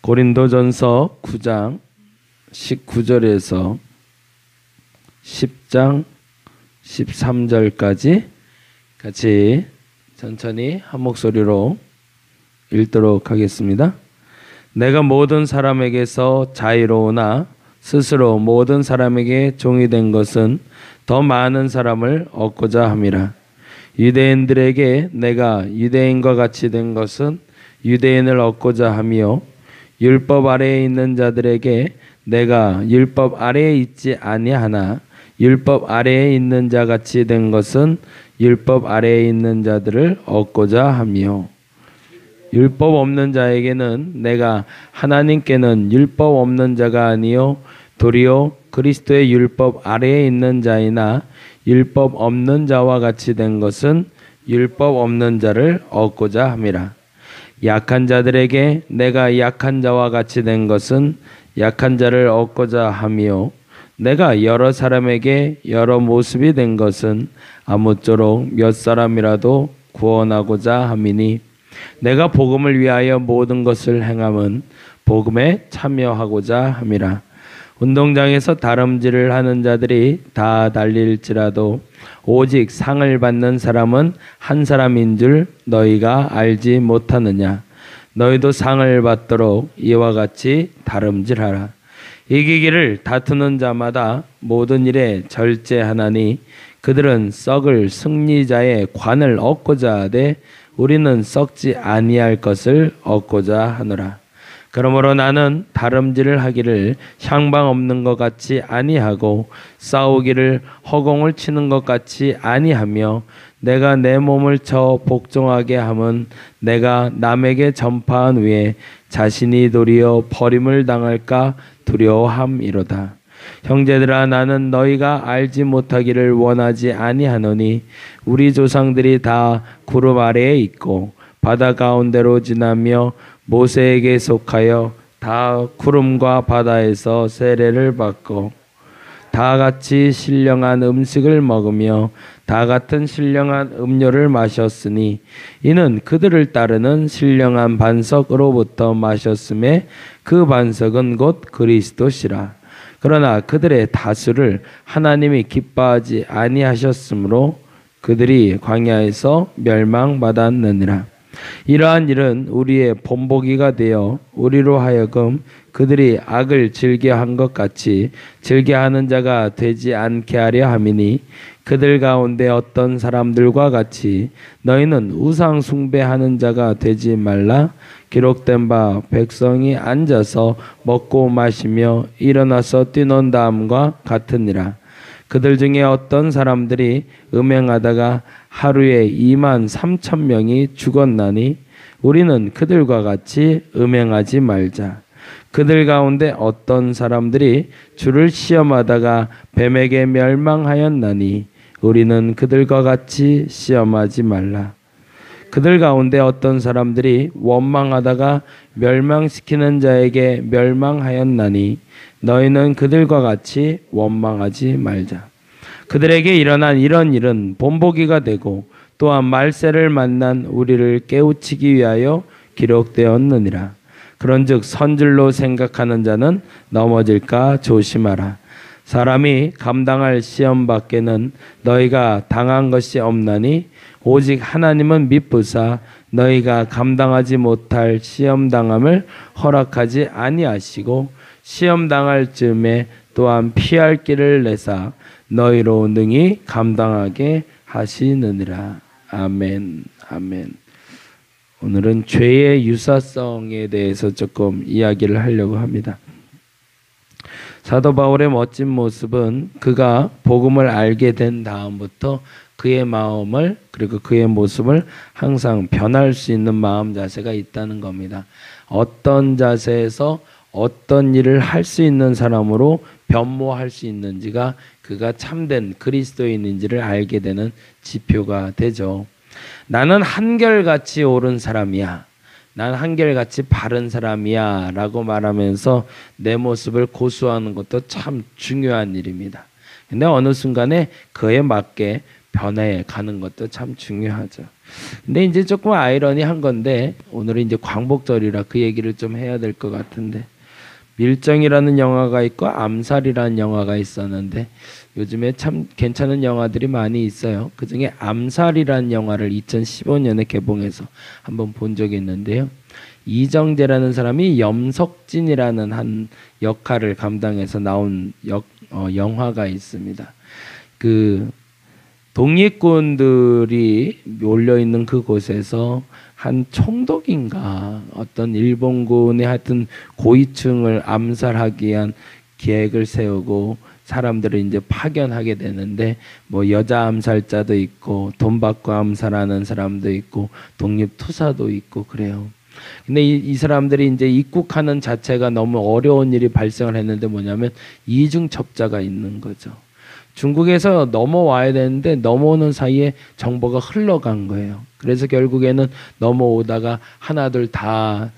고린도전서 9장 19절에서 10장 13절까지 같이 천천히 한 목소리로 읽도록 하겠습니다. 내가 모든 사람에게서 자유로우나 스스로 모든 사람에게 종이 된 것은 더 많은 사람을 얻고자 함이라. 유대인들에게 내가 유대인과 같이 된 것은 유대인을 얻고자 하며 율법 아래에 있는 자들에게 내가 율법 아래에 있지 아니하나 율법 아래에 있는 자 같이 된 것은 율법 아래에 있는 자들을 얻고자 하며 율법 없는 자에게는 내가 하나님께는 율법 없는 자가 아니요 도리어 그리스도의 율법 아래에 있는 자이나 율법 없는 자와 같이 된 것은 율법 없는 자를 얻고자 함이라. 약한 자들에게 내가 약한 자와 같이 된 것은 약한 자를 얻고자 하며 내가 여러 사람에게 여러 모습이 된 것은 아무쪼록 몇 사람이라도 구원하고자 함이니 내가 복음을 위하여 모든 것을 행함은 복음에 참여하고자 함이라. 운동장에서 다름질을 하는 자들이 다 달릴지라도 오직 상을 받는 사람은 한 사람인 줄 너희가 알지 못하느냐. 너희도 상을 받도록 이와 같이 다름질하라. 이기기를 다투는 자마다 모든 일에 절제하나니 그들은 썩을 승리자의 관을 얻고자 하되 우리는 썩지 아니할 것을 얻고자 하노라. 그러므로 나는 다름질을 하기를 향방 없는 것 같이 아니하고 싸우기를 허공을 치는 것 같이 아니하며 내가 내 몸을 쳐 복종하게 함은 내가 남에게 전파한 후에 자신이 도리어 버림을 당할까 두려워함이로다. 형제들아 나는 너희가 알지 못하기를 원하지 아니하노니 우리 조상들이 다 구름 아래에 있고 바다 가운데로 지나며 모세에게 속하여 다 구름과 바다에서 세례를 받고 다 같이 신령한 음식을 먹으며 다 같은 신령한 음료를 마셨으니 이는 그들을 따르는 신령한 반석으로부터 마셨음에 그 반석은 곧 그리스도시라. 그러나 그들의 다수를 하나님이 기뻐하지 아니하셨으므로 그들이 광야에서 멸망받았느니라. 이러한 일은 우리의 본보기가 되어 우리로 하여금 그들이 악을 즐겨한 것 같이 즐겨하는 자가 되지 않게 하려 함이니 그들 가운데 어떤 사람들과 같이 너희는 우상 숭배하는 자가 되지 말라. 기록된 바 백성이 앉아서 먹고 마시며 일어나서 뛰논다함과 같으니라. 그들 중에 어떤 사람들이 음행하다가 하루에 23,000명이 죽었나니 우리는 그들과 같이 음행하지 말자. 그들 가운데 어떤 사람들이 주를 시험하다가 뱀에게 멸망하였나니 우리는 그들과 같이 시험하지 말라. 그들 가운데 어떤 사람들이 원망하다가 멸망시키는 자에게 멸망하였나니 너희는 그들과 같이 원망하지 말자. 그들에게 일어난 이런 일은 본보기가 되고 또한 말세를 만난 우리를 깨우치기 위하여 기록되었느니라. 그런즉 선줄로 생각하는 자는 넘어질까 조심하라. 사람이 감당할 시험 밖에는 너희가 당한 것이 없나니 오직 하나님은 미쁘사 너희가 감당하지 못할 시험 당함을 허락하지 아니하시고 시험 당할 즈음에 또한 피할 길을 내사 너희로 능히 감당하게 하시느니라. 아멘. 아멘. 오늘은 죄의 유사성에 대해서 조금 이야기를 하려고 합니다. 사도 바울의 멋진 모습은 그가 복음을 알게 된 다음부터 그의 마음을 그리고 그의 모습을 항상 변할 수 있는 마음 자세가 있다는 겁니다. 어떤 자세에서 어떤 일을 할 수 있는 사람으로 변모할 수 있는지가 그가 참된 그리스도인인지를 알게 되는 지표가 되죠. 나는 한결같이 옳은 사람이야. 난 한결같이 바른 사람이야 라고 말하면서 내 모습을 고수하는 것도 참 중요한 일입니다. 근데 어느 순간에 그에 맞게 변해 가는 것도 참 중요하죠. 근데 이제 조금 아이러니한 건데 오늘은 이제 광복절이라 그 얘기를 좀 해야 될 것 같은데, 밀정이라는 영화가 있고 암살이라는 영화가 있었는데 요즘에 참 괜찮은 영화들이 많이 있어요. 그중에 암살이라는 영화를 2015년에 개봉해서 한번 본 적이 있는데요. 이정재라는 사람이 염석진이라는 한 역할을 감당해서 나온 영화가 있습니다. 그 독립군들이 몰려 있는 그곳에서 한 총독인가 어떤 일본군의 하여튼 고위층을 암살하기 위한 계획을 세우고 사람들을 이제 파견하게 되는데, 뭐 여자 암살자도 있고 돈 받고 암살하는 사람도 있고 독립투사도 있고 그래요. 근데 이 사람들이 이제 입국하는 자체가 너무 어려운 일이 발생을 했는데 뭐냐면 이중첩자가 있는 거죠. 중국에서 넘어와야 되는데 넘어오는 사이에 정보가 흘러간 거예요. 그래서 결국에는 넘어오다가 하나둘 다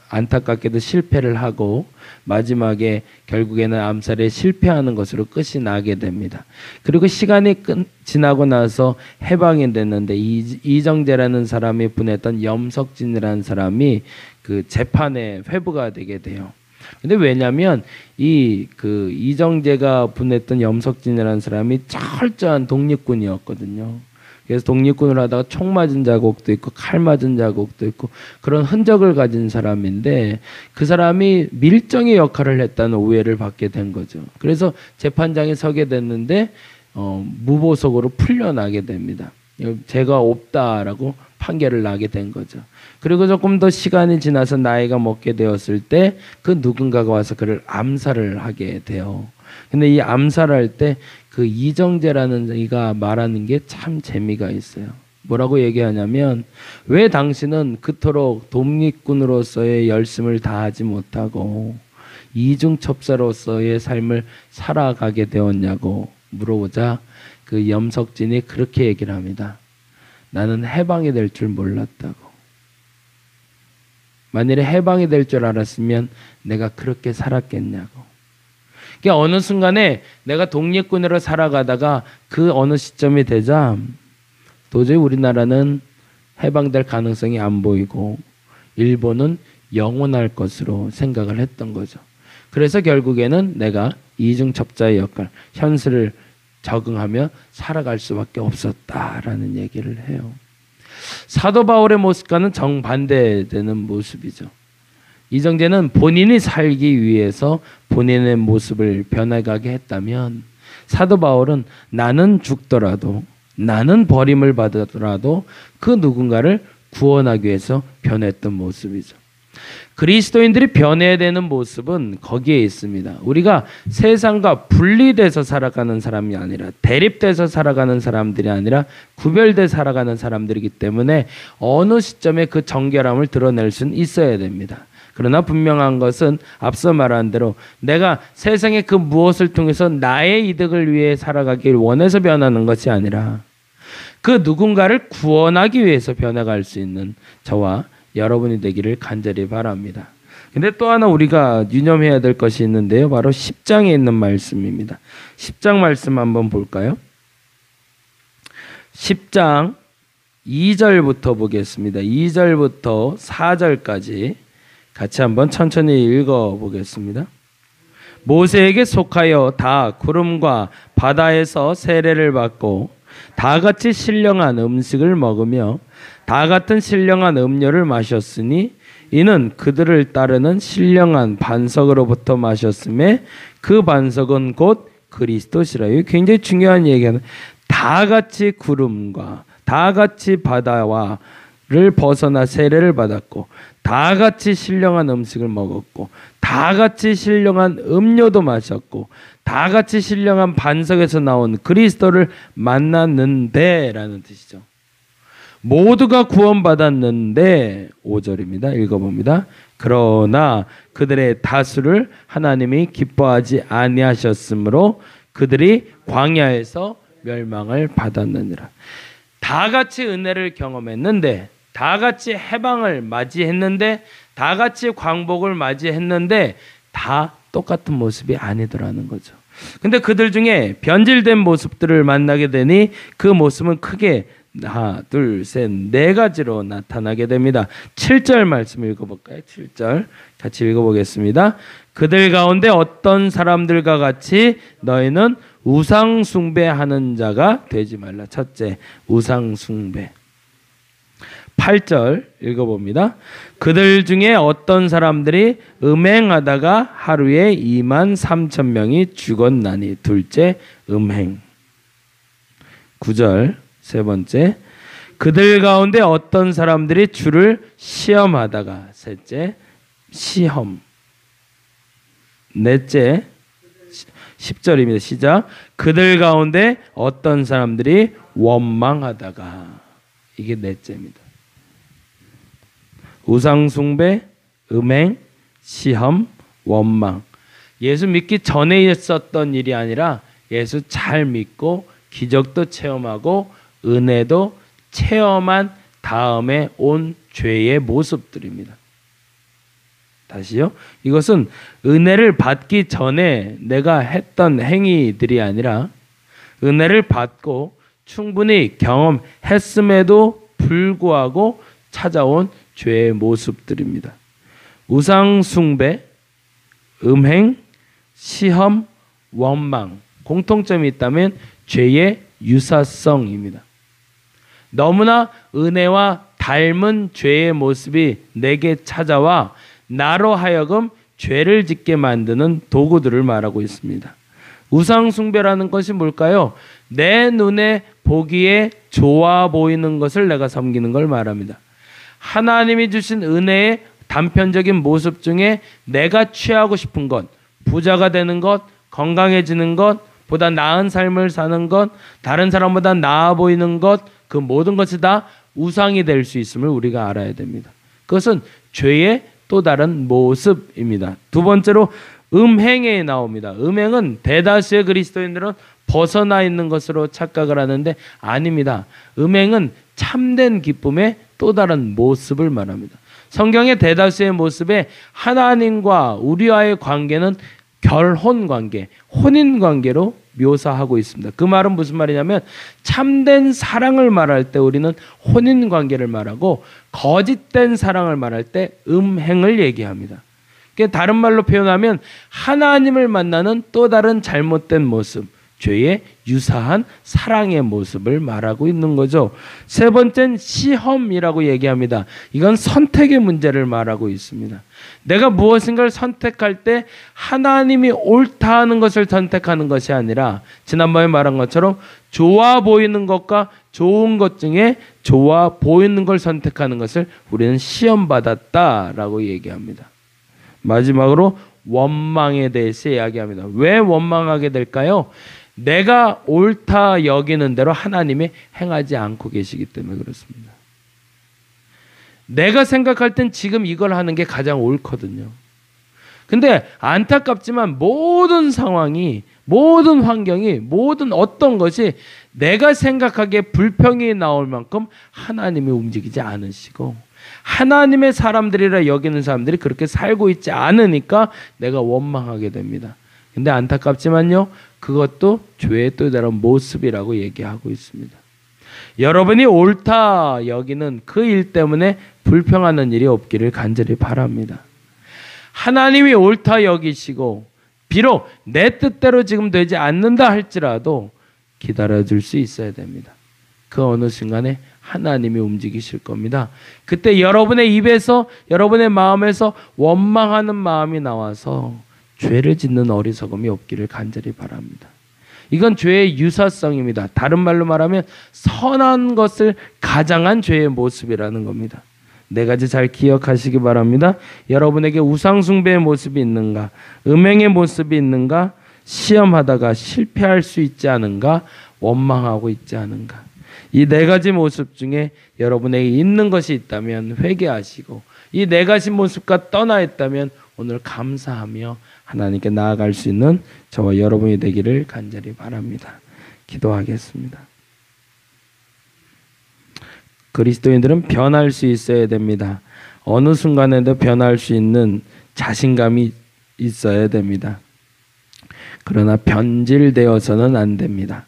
안타깝게도 실패를 하고 마지막에 결국에는 암살에 실패하는 것으로 끝이 나게 됩니다. 그리고 시간이 지나고 나서 해방이 됐는데 이정재라는 사람이 보냈던 염석진이라는 사람이 그 재판에 회부가 되게 돼요. 근데 왜냐면 이정재가 보냈던 염석진이라는 사람이 철저한 독립군이었거든요. 그래서 독립군을 하다가 총 맞은 자국도 있고 칼 맞은 자국도 있고 그런 흔적을 가진 사람인데, 그 사람이 밀정의 역할을 했다는 오해를 받게 된 거죠. 그래서 재판장에 서게 됐는데 무보석으로 풀려나게 됩니다. 죄가 없다라고 판결을 나게 된 거죠. 그리고 조금 더 시간이 지나서 나이가 먹게 되었을 때 그 누군가가 와서 그를 암살을 하게 돼요. 근데 이 암살할 때 그 이정재라는 이가 말하는 게 참 재미가 있어요. 뭐라고 얘기하냐면, 왜 당신은 그토록 독립군으로서의 열심을 다하지 못하고 이중첩사로서의 삶을 살아가게 되었냐고 물어보자 그 염석진이 그렇게 얘기를 합니다. 나는 해방이 될 줄 몰랐다고. 만일에 해방이 될 줄 알았으면 내가 그렇게 살았겠냐고. 그러니까 어느 순간에 내가 독립군으로 살아가다가 그 어느 시점이 되자 도저히 우리나라는 해방될 가능성이 안 보이고 일본은 영원할 것으로 생각을 했던 거죠. 그래서 결국에는 내가 이중첩자의 역할, 현실을 적응하며 살아갈 수밖에 없었다라는 얘기를 해요. 사도 바울의 모습과는 정반대되는 모습이죠. 이정재는 본인이 살기 위해서 본인의 모습을 변해가게 했다면, 사도 바울은 나는 죽더라도, 나는 버림을 받더라도 그 누군가를 구원하기 위해서 변했던 모습이죠. 그리스도인들이 변해야 되는 모습은 거기에 있습니다. 우리가 세상과 분리돼서 살아가는 사람이 아니라, 대립돼서 살아가는 사람들이 아니라 구별돼 살아가는 사람들이기 때문에 어느 시점에 그 정결함을 드러낼 수는 있어야 됩니다. 그러나 분명한 것은 앞서 말한 대로 내가 세상의 그 무엇을 통해서 나의 이득을 위해 살아가길 원해서 변하는 것이 아니라 그 누군가를 구원하기 위해서 변해갈 수 있는 저와 여러분이 되기를 간절히 바랍니다. 근데 또 하나 우리가 유념해야 될 것이 있는데요. 바로 10장에 있는 말씀입니다. 10장 말씀 한번 볼까요? 10장 2절부터 보겠습니다. 2절부터 4절까지 같이 한번 천천히 읽어보겠습니다. 모세에게 속하여 다 구름과 바다에서 세례를 받고 다 같이 신령한 음식을 먹으며 다 같은 신령한 음료를 마셨으니 이는 그들을 따르는 신령한 반석으로부터 마셨음에 그 반석은 곧 그리스도시라. 이게 굉장히 중요한 얘기는, 다 같이 구름과 다 같이 바다와를 벗어나 세례를 받았고 다 같이 신령한 음식을 먹었고 다 같이 신령한 음료도 마셨고 다 같이 신령한 반석에서 나온 그리스도를 만났는데 라는 뜻이죠. 모두가 구원받았는데 5절입니다. 읽어봅니다. 그러나 그들의 다수를 하나님이 기뻐하지 아니하셨으므로 그들이 광야에서 멸망을 받았느니라. 다 같이 은혜를 경험했는데, 다 같이 해방을 맞이했는데, 다 같이 광복을 맞이했는데 다 똑같은 모습이 아니더라는 거죠. 근데 그들 중에 변질된 모습들을 만나게 되니 그 모습은 크게 하나, 둘, 셋, 네 가지로 나타나게 됩니다. 7절 말씀 읽어볼까요? 7절 같이 읽어보겠습니다. 그들 가운데 어떤 사람들과 같이 너희는 우상 숭배하는 자가 되지 말라. 첫째, 우상 숭배. 8절 읽어봅니다. 그들 중에 어떤 사람들이 음행하다가 하루에 23,000명이 죽었나니. 둘째, 음행. 9절 세 번째, 그들 가운데 어떤 사람들이 주를 시험하다가. 셋째, 시험. 넷째, 10절입니다. 시작. 그들 가운데 어떤 사람들이 원망하다가. 이게 넷째입니다. 우상숭배, 음행, 시험, 원망. 예수 믿기 전에 있었던 일이 아니라 예수 잘 믿고 기적도 체험하고 은혜도 체험한 다음에 온 죄의 모습들입니다. 다시요. 이것은 은혜를 받기 전에 내가 했던 행위들이 아니라 은혜를 받고 충분히 경험했음에도 불구하고 찾아온 죄의 모습들입니다. 우상 숭배, 음행, 시험, 원망. 공통점이 있다면 죄의 유사성입니다. 너무나 은혜와 닮은 죄의 모습이 내게 찾아와 나로 하여금 죄를 짓게 만드는 도구들을 말하고 있습니다. 우상 숭배라는 것이 뭘까요? 내 눈에 보기에 좋아 보이는 것을 내가 섬기는 걸 말합니다. 하나님이 주신 은혜의 단편적인 모습 중에 내가 취하고 싶은 것, 부자가 되는 것, 건강해지는 것, 보다 나은 삶을 사는 것, 다른 사람보다 나아 보이는 것, 그 모든 것이 다 우상이 될 수 있음을 우리가 알아야 됩니다. 그것은 죄의 또 다른 모습입니다. 두 번째로 음행에 나옵니다. 음행은 대다수의 그리스도인들은 벗어나 있는 것으로 착각을 하는데 아닙니다. 음행은 참된 기쁨의 또 다른 모습을 말합니다. 성경의 대다수의 모습에 하나님과 우리와의 관계는 결혼 관계, 혼인 관계로 묘사하고 있습니다. 그 말은 무슨 말이냐면 참된 사랑을 말할 때 우리는 혼인 관계를 말하고 거짓된 사랑을 말할 때 음행을 얘기합니다. 다른 말로 표현하면 하나님을 만나는 또 다른 잘못된 모습, 죄의 유사한 사랑의 모습을 말하고 있는 거죠. 세 번째는 시험이라고 얘기합니다. 이건 선택의 문제를 말하고 있습니다. 내가 무엇인가를 선택할 때 하나님이 옳다 하는 것을 선택하는 것이 아니라 지난번에 말한 것처럼 좋아 보이는 것과 좋은 것 중에 좋아 보이는 걸 선택하는 것을 우리는 시험받았다라고 얘기합니다. 마지막으로 원망에 대해서 이야기합니다. 왜 원망하게 될까요? 내가 옳다 여기는 대로 하나님이 행하지 않고 계시기 때문에 그렇습니다. 내가 생각할 땐 지금 이걸 하는 게 가장 옳거든요. 근데 안타깝지만 모든 상황이, 모든 환경이, 모든 어떤 것이 내가 생각하기에 불평이 나올 만큼 하나님이 움직이지 않으시고 하나님의 사람들이라 여기는 사람들이 그렇게 살고 있지 않으니까 내가 원망하게 됩니다. 근데 안타깝지만요, 그것도 죄의 또 다른 모습이라고 얘기하고 있습니다. 여러분이 옳다 여기는 그 일 때문에 불평하는 일이 없기를 간절히 바랍니다. 하나님이 옳다 여기시고 비록 내 뜻대로 지금 되지 않는다 할지라도 기다려줄 수 있어야 됩니다. 그 어느 순간에 하나님이 움직이실 겁니다. 그때 여러분의 입에서, 여러분의 마음에서 원망하는 마음이 나와서 죄를 짓는 어리석음이 없기를 간절히 바랍니다. 이건 죄의 유사성입니다. 다른 말로 말하면 선한 것을 가장한 죄의 모습이라는 겁니다. 네 가지 잘 기억하시기 바랍니다. 여러분에게 우상숭배의 모습이 있는가? 음행의 모습이 있는가? 시험하다가 실패할 수 있지 않은가? 원망하고 있지 않은가? 이 네 가지 모습 중에 여러분에게 있는 것이 있다면 회개하시고 이 네 가지 모습과 떠나 있다면 오늘 감사하며 하나님께 나아갈 수 있는 저와 여러분이 되기를 간절히 바랍니다. 기도하겠습니다. 그리스도인들은 변할 수 있어야 됩니다. 어느 순간에도 변할 수 있는 자신감이 있어야 됩니다. 그러나 변질되어서는 안 됩니다.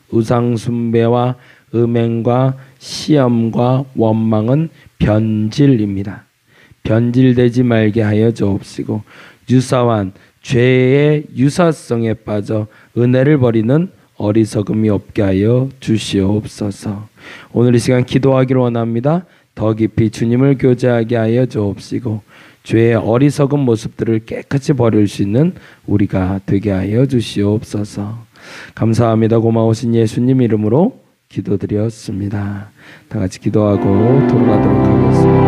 우상숭배와 음행과 시험과 원망은 변질입니다. 변질되지 말게 하여 주옵시고 유사한 죄의 유사성에 빠져 은혜를 버리는 어리석음이 없게 하여 주시옵소서. 오늘 이 시간 기도하기를 원합니다. 더 깊이 주님을 교제하게 하여 주옵시고 죄의 어리석은 모습들을 깨끗이 버릴 수 있는 우리가 되게 하여 주시옵소서. 감사합니다. 고마우신 예수님 이름으로 기도드렸습니다. 다 같이 기도하고 돌아가도록 하겠습니다.